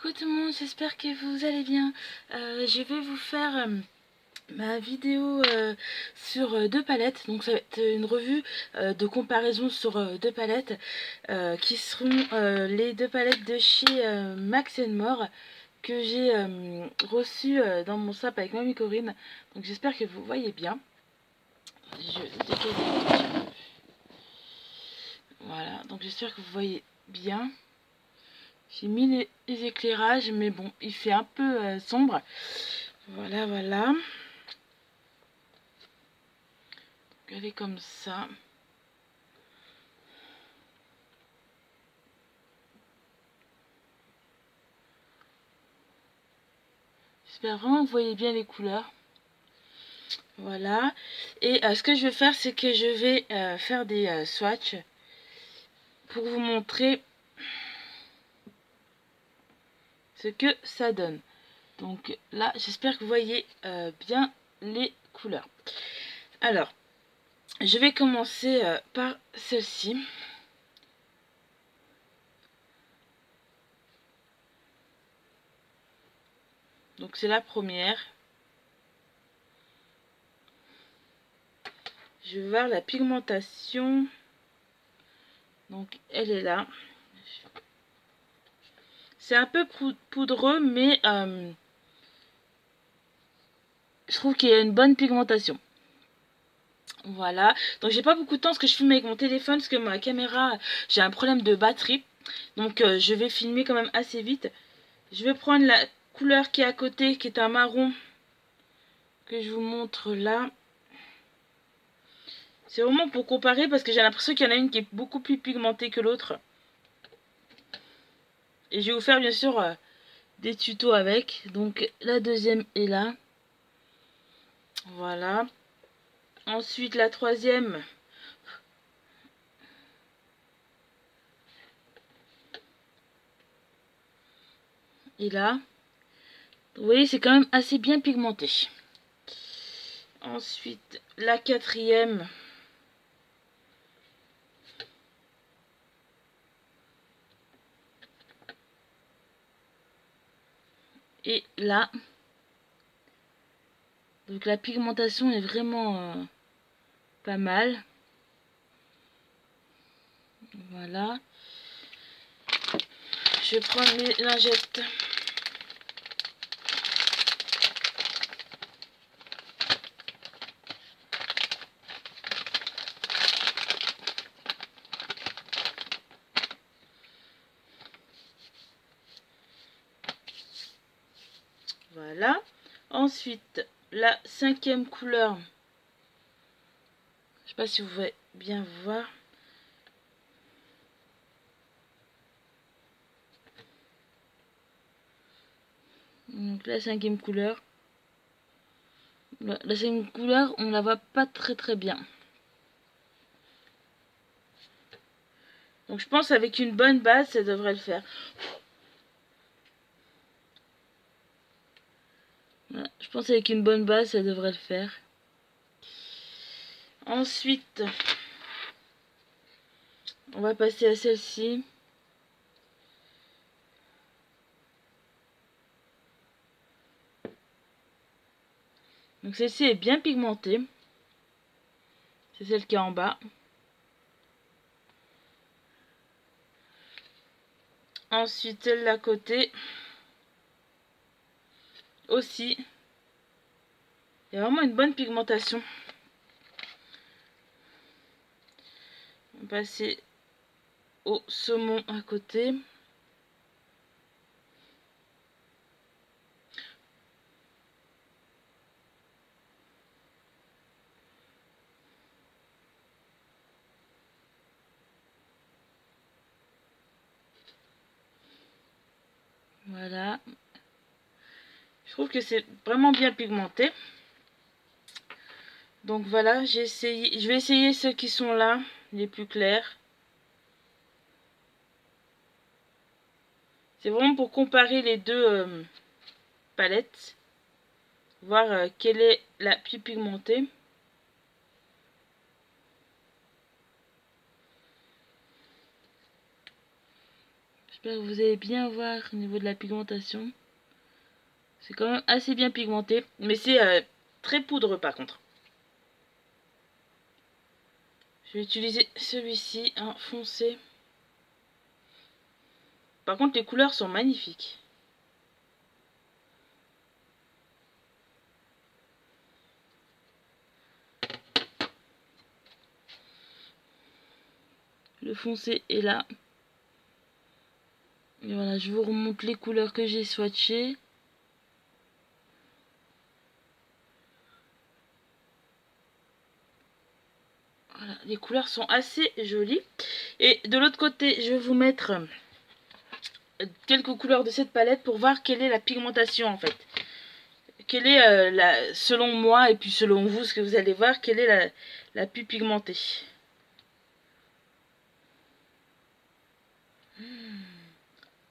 Coucou tout le monde, j'espère que vous allez bien. Je vais vous faire ma vidéo sur deux palettes. Donc ça va être une revue de comparaison sur deux palettes qui seront les deux palettes de chez Max More que j'ai reçues dans mon sap avec Mamie Corinne. Donc j'espère que vous voyez bien. Je décale un petit peu. Voilà, donc j'espère que vous voyez bien. J'ai mis les éclairages, mais bon, il fait un peu sombre. Voilà, voilà. Elle est comme ça. J'espère vraiment que vous voyez bien les couleurs. Voilà. Et ce que je vais faire, c'est que je vais faire des swatchs pour vous montrer ce que ça donne. Donc là, j'espère que vous voyez bien les couleurs. Alors, je vais commencer par celle-ci. Donc c'est la première. Je vais voir la pigmentation. Donc elle est là. C'est un peu poudreux, mais je trouve qu'il y a une bonne pigmentation. Voilà. Donc j'ai pas beaucoup de temps parce que je filme avec mon téléphone parce que ma caméra, j'ai un problème de batterie. Donc je vais filmer quand même assez vite. Je vais prendre la couleur qui est à côté, qui est un marron, que je vous montre là. C'est vraiment pour comparer parce que j'ai l'impression qu'il y en a une qui est beaucoup plus pigmentée que l'autre. Et je vais vous faire bien sûr des tutos avec. Donc la deuxième est là. Voilà. Ensuite la troisième. Et là, vous voyez, c'est quand même assez bien pigmenté. Ensuite, la quatrième. Et là. Donc la pigmentation est vraiment pas mal. Voilà. Je vais prendre mes lingettes. Voilà. Ensuite, la cinquième couleur. Je sais pas si vous pouvez bien voir. Donc la cinquième couleur. La cinquième couleur, on la voit pas très bien. Donc je pense avec une bonne base, ça devrait le faire. Voilà, je pense avec une bonne base, ça devrait le faire. Ensuite, on va passer à celle-ci. Donc celle-ci est bien pigmentée. C'est celle qui est en bas. Ensuite, celle à côté. Aussi. Il y a vraiment une bonne pigmentation. On va passer au saumon à côté. Voilà. Je trouve que c'est vraiment bien pigmenté. Donc voilà, j'ai essayé. Je vais essayer ceux qui sont là, les plus clairs. C'est vraiment pour comparer les deux palettes. Voir quelle est la plus pigmentée. J'espère que vous allez bien voir au niveau de la pigmentation. C'est quand même assez bien pigmenté, mais c'est très poudreux par contre. Je vais utiliser celui-ci, un foncé. Par contre, les couleurs sont magnifiques. Le foncé est là. Et voilà, je vous remonte les couleurs que j'ai swatchées. Voilà, les couleurs sont assez jolies. Et de l'autre côté, je vais vous mettre quelques couleurs de cette palette pour voir quelle est la pigmentation en fait. Quelle est selon moi et puis selon vous, ce que vous allez voir, quelle est la plus pigmentée.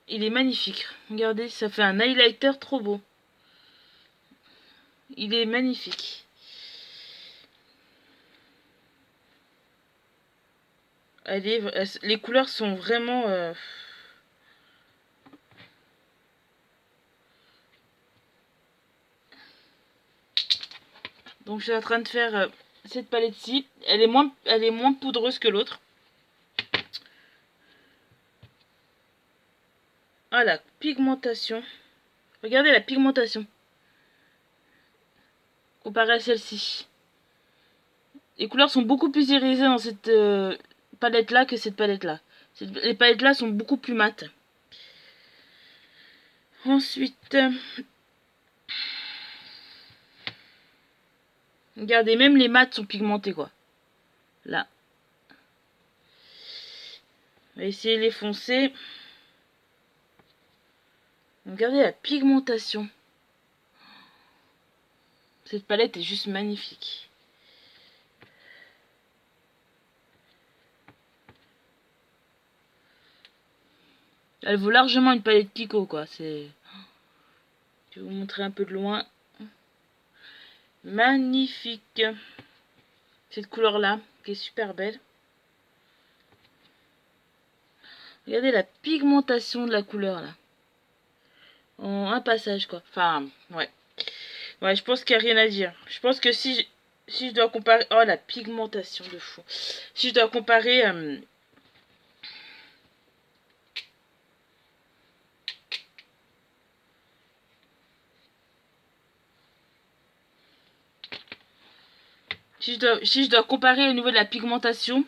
Il est magnifique. Regardez, ça fait un highlighter trop beau. Il est magnifique. Les couleurs sont vraiment... Donc je suis en train de faire cette palette-ci. Elle est moins poudreuse que l'autre. Ah, la pigmentation. Regardez la pigmentation. Comparée à celle-ci. Les couleurs sont beaucoup plus irisées dans cette palette-là que cette palette-là. Les palettes-là sont beaucoup plus mates. Ensuite... regardez, même les mats sont pigmentés, quoi. Là. On va essayer les foncés. Regardez la pigmentation. Cette palette est juste magnifique. Elle vaut largement une palette Kiko, quoi. Je vais vous montrer un peu de loin. Magnifique. Cette couleur-là, qui est super belle. Regardez la pigmentation de la couleur, là. En un passage, quoi. Enfin, ouais. Ouais, je pense qu'il n'y a rien à dire. Je pense que si je dois comparer... Oh, la pigmentation de fou. Si je dois comparer... si je dois comparer au niveau de la pigmentation,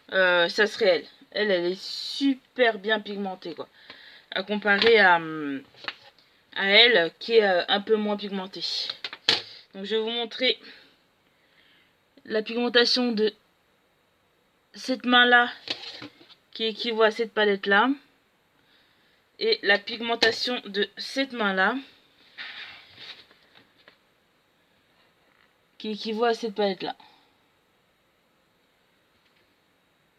ça serait elle. Elle est super bien pigmentée, quoi. À comparer à elle, qui est un peu moins pigmentée. Donc, je vais vous montrer la pigmentation de cette main-là, qui équivaut à cette palette-là. Et la pigmentation de cette main-là, qui équivaut à cette palette-là.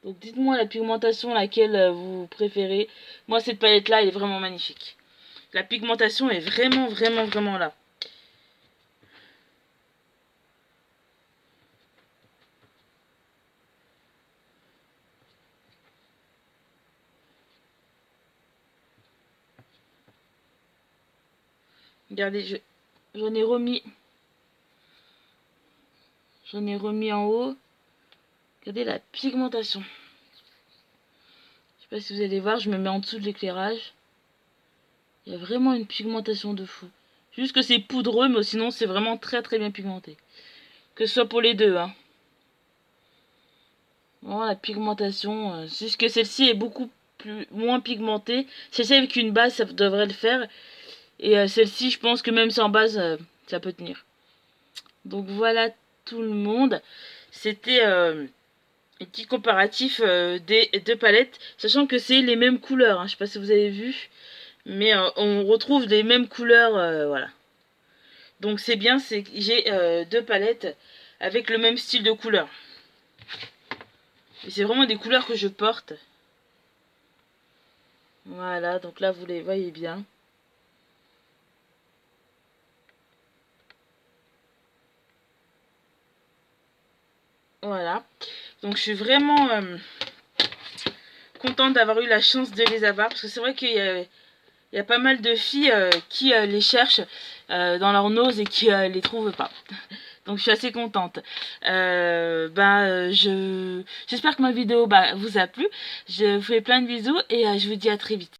Donc dites-moi la pigmentation laquelle vous préférez. Moi cette palette-là elle est vraiment magnifique. La pigmentation est vraiment vraiment vraiment là. Regardez, j'en ai remis. J'en ai remis en haut. Regardez la pigmentation. Je sais pas si vous allez voir, je me mets en dessous de l'éclairage. Il y a vraiment une pigmentation de fou. Juste que c'est poudreux, mais sinon c'est vraiment très très bien pigmenté. Que ce soit pour les deux, hein. Vraiment la pigmentation, c'est juste que celle-ci est beaucoup moins pigmentée. Celle-ci avec une base, ça devrait le faire. Et celle-ci, je pense que même sans base, ça peut tenir. Donc voilà tout le monde. C'était un petit comparatif des deux palettes. Sachant que c'est les mêmes couleurs. Hein. Je sais pas si vous avez vu. Mais on retrouve les mêmes couleurs. Voilà. Donc c'est bien, j'ai deux palettes avec le même style de couleur. Et c'est vraiment des couleurs que je porte. Voilà, donc là vous les voyez bien. Voilà. Donc je suis vraiment contente d'avoir eu la chance de les avoir, parce que c'est vrai qu'il y a pas mal de filles qui les cherchent dans leur nose et qui les trouvent pas. Donc je suis assez contente. J'espère que ma vidéo vous a plu. Je vous fais plein de bisous et je vous dis à très vite.